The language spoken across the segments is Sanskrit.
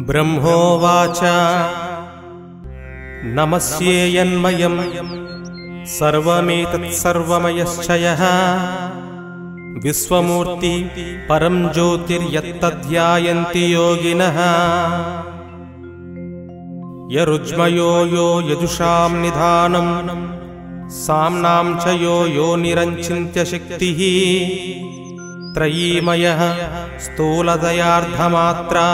ब्रह्मोवाच नमस्येयन्मयं सर्वमेतत्सर्वमयश्च यः विश्वमूर्ति परं ज्योतिर्यत्तध्यायन्ति योगिनः यरुज्मयो यो यजुषां निधानं साम्नां च यो योनिरञ्चिन्त्यशक्तिः त्रयीमयः स्थूलदयार्धमात्रा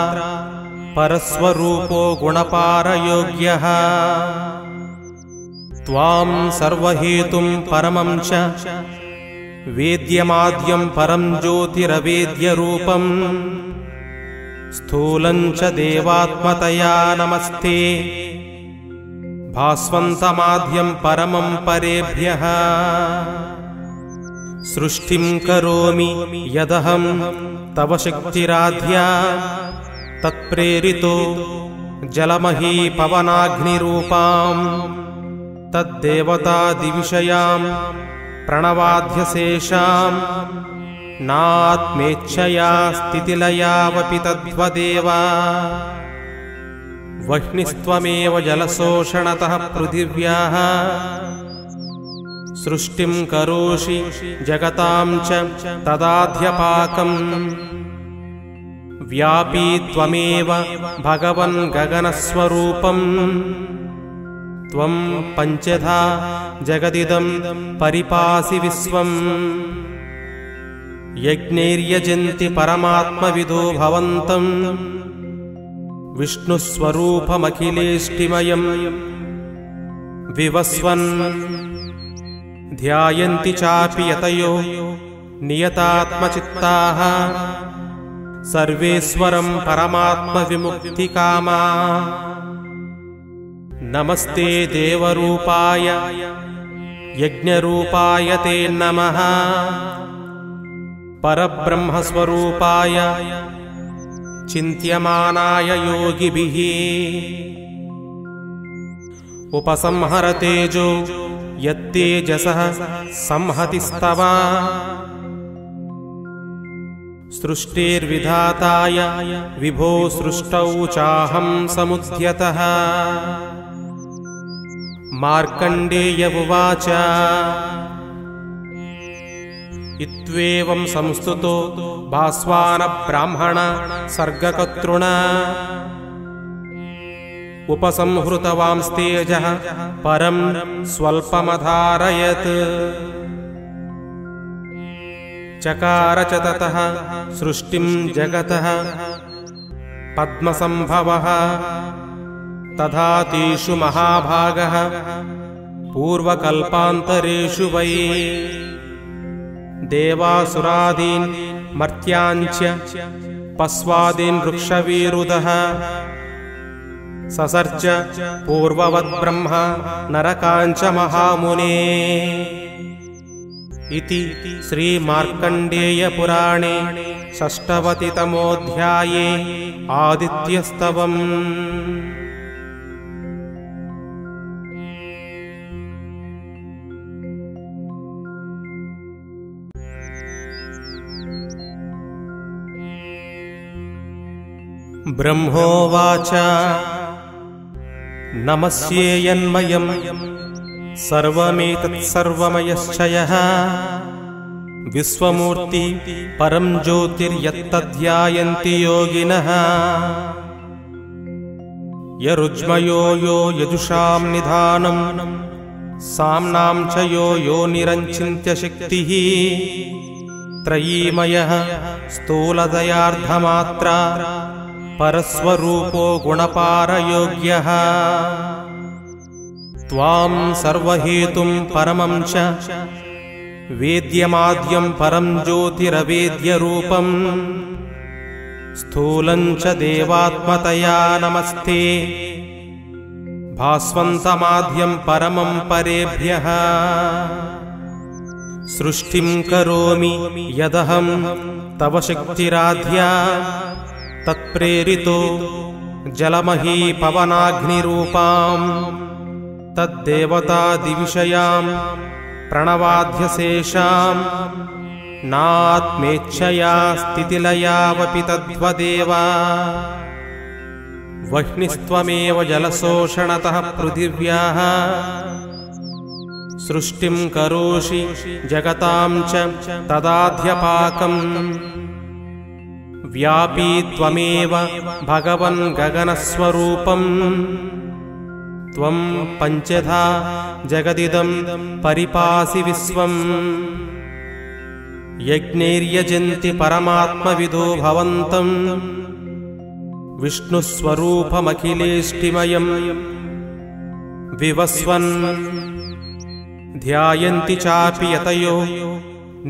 परस्वरूपो गुणपारयोग्यः त्वां सर्वहेतुं परमं च वेद्यमाद्यं परं ज्योतिरवेद्यरूपं स्थूलं च देवात्मतया नमस्ते भास्वन्तमाद्यं परमं परेभ्यः सृष्टिं करोमि यदहं तव शक्तिराध्या तत्प्रेरितो जलमही पवनाग्निरूपां तद्देवतादिविषयां प्रणवाध्यशेषां नात्मेच्छया स्थितिलयावपि तद्वदेव वह्निस्त्वमेव जलशोषणतः पृथिव्याः सृष्टिं करोषि जगतां च तदाध्यपाकम् व्यापी त्वमेव भगवन् गगनस्वरूपं त्वं पञ्चधा जगदिदं परिपासि विश्वम् यज्ञैर्यजन्ति परमात्मविदो भवन्तं विष्णुस्वरूपमखिलेष्टिमयं विवस्वन् ध्यायन्ति चापि यतयो नियतात्मचित्ताः सर्वेश्वरं परमात्मविमुक्तिकामा नमस्ते देवरूपाय यज्ञरूपाय ते नमः परब्रह्मस्वरूपाय चिन्त्यमानाय योगिभिः उपसंहर तेजो यत्तेजसः संहतिस्तव सृष्टिर्विधाताय विभो सृष्टौ चाहं समुद्यतः मार्कण्डेय उवाच इत्वेवं संस्तुतो भास्वानब्राह्मण सर्गकर्तृणा उपसंहृतवांस्तेजः परं स्वल्पमधारयत् चकार च ततः सृष्टिं जगतः पद्मसंभवः तथा तेषु महाभागः पूर्वकल्पान्तरेषु वै देवासुरादीन् मर्त्याञ्च पस्वादीन् वृक्षवीरुदः ससर्ज पूर्ववद्ब्रह्म नरकाञ्च महामुने इति श्रीमार्कण्डेयपुराणे षष्ठवतितमोऽध्याये आदित्यस्तवम्। ब्रह्मोवाच नमस्येयन्मयं सर्वमेतत्सर्वमयश्च यः विश्वमूर्ति परं ज्योतिर्यत्तध्यायन्ति योगिनः यरुज्मयो यो यजुषां निधानं साम्नां च यो योनिरञ्चिन्त्यशक्तिः त्रयीमयः स्थूलदयार्धमात्रा परस्वरूपो गुणपारयोग्यः त्वां सर्वहेतुं परमं च वेद्यमाद्यं परं ज्योतिरवेद्यरूपं स्थूलं च देवात्मतया नमस्ते भास्वन्तमाद्यं परमं परेभ्यः सृष्टिं करोमि यदहं तव शक्तिराध्या तत्प्रेरितो जलमही पवनाग्निरूपां तद्देवतादिविषयां प्रणवाध्यशेषां नात्मेच्छया स्थितिलयावपि तद्वदेव वह्निस्त्वमेव जलशोषणतः पृथिव्याः सृष्टिं करोषि जगतां च तदाध्यपाकम् व्यापी त्वमेव भगवन् गगनस्वरूपम् त्वं पञ्चधा जगदिदं परिपासि विश्वम् यज्ञैर्यजन्ति परमात्मविदो भवन्तम् विष्णुस्वरूपमखिलेष्टिमयम् विवस्वन् ध्यायन्ति चापि यतयो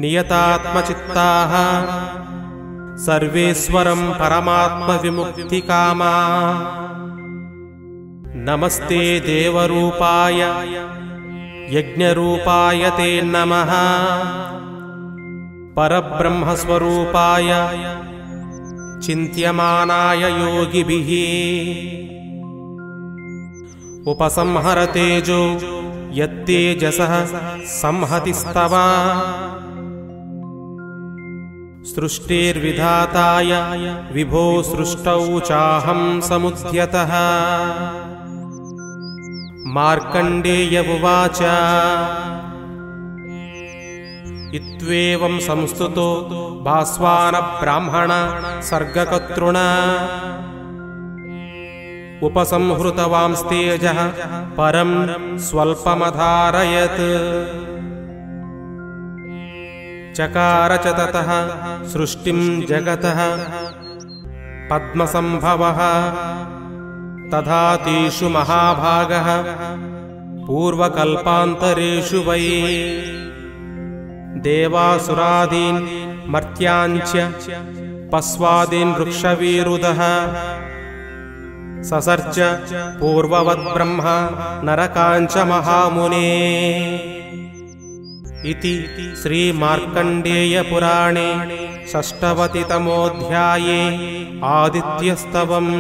नियतात्मचित्ताः सर्वेश्वरं परमात्मविमुक्तिकामा नमस्ते देवरूपाय यज्ञरूपाय ते नमः परब्रह्मस्वरूपाय चिन्त्यमानाय योगिभिः उपसंहर तेजो यत्तेजसः संहतिस्तव सृष्टिर्विधाताय विभो सृष्टौ चाहं समुद्यतः मार्कण्डेय उवाच इत्वेवं संस्तुतो भास्वान ब्राह्मण सर्गकर्तृण उपसंहृतवांस्तेजः परं स्वल्पमधारयत् चकार च ततः सृष्टिं जगतः पद्मसंभवः तथा तेषु महाभागः पूर्वकल्पान्तरेषु वै देवासुरादीन् मर्त्याञ्च पस्वादीन् वृक्षवीरुदः ससर्ज पूर्ववद्ब्रह्म नरकाञ्च महामुने इति श्रीमार्कण्डेयपुराणे षष्ठवतितमोऽध्याये आदित्यस्तवम्।